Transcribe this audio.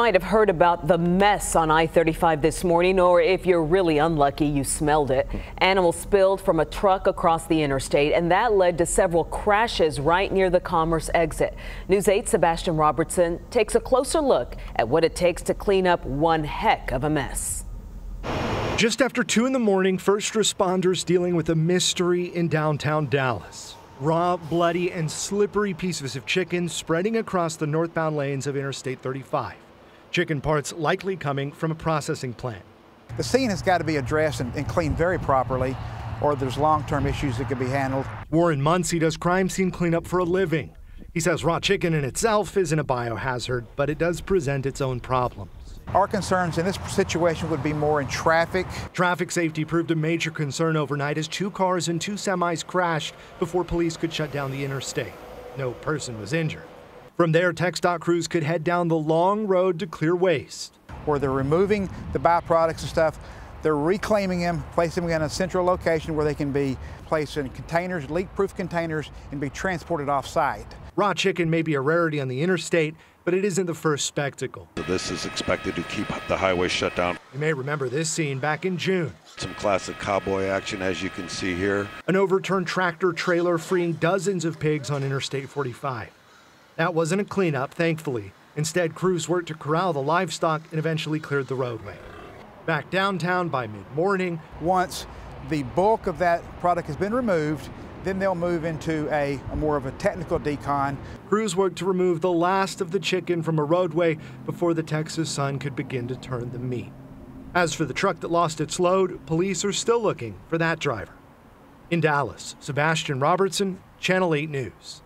might have heard about the mess on I-35 this morning, or if you're really unlucky, you smelled it. Animals spilled from a truck across the interstate, and that led to several crashes right near the Commerce exit. News 8's Sebastian Robertson takes a closer look at what it takes to clean up one heck of a mess. Just after 2 in the morning, first responders dealing with a mystery in downtown Dallas. Raw, bloody, and slippery pieces of chicken spreading across the northbound lanes of Interstate 35. Chicken parts likely coming from a processing plant. The scene has got to be addressed and cleaned very properly, or there's long-term issues that can be handled. Warren Muncie does crime scene cleanup for a living. He says raw chicken in itself isn't a biohazard, but it does present its own problems. Our concerns in this situation would be more in traffic. Traffic safety proved a major concern overnight as 2 cars and 2 semis crashed before police could shut down the interstate. No person was injured. From there, TxDOT crews could head down the long road to clear waste. Where they're removing the byproducts and stuff, they're reclaiming them, placing them in a central location where they can be placed in containers, leak-proof containers, and be transported off-site. Raw chicken may be a rarity on the interstate, but it isn't the first spectacle. This is expected to keep the highway shut down. You may remember this scene back in June. Some classic cowboy action, as you can see here. An overturned tractor trailer freeing dozens of pigs on Interstate 45. That wasn't a cleanup, thankfully. Instead, crews worked to corral the livestock and eventually cleared the roadway. Back downtown by mid-morning. Once the bulk of that product has been removed, then they'll move into a more of a technical decon. Crews worked to remove the last of the chicken from a roadway before the Texas sun could begin to turn the meat. As for the truck that lost its load, police are still looking for that driver. In Dallas, Sebastian Robertson, Channel 8 News.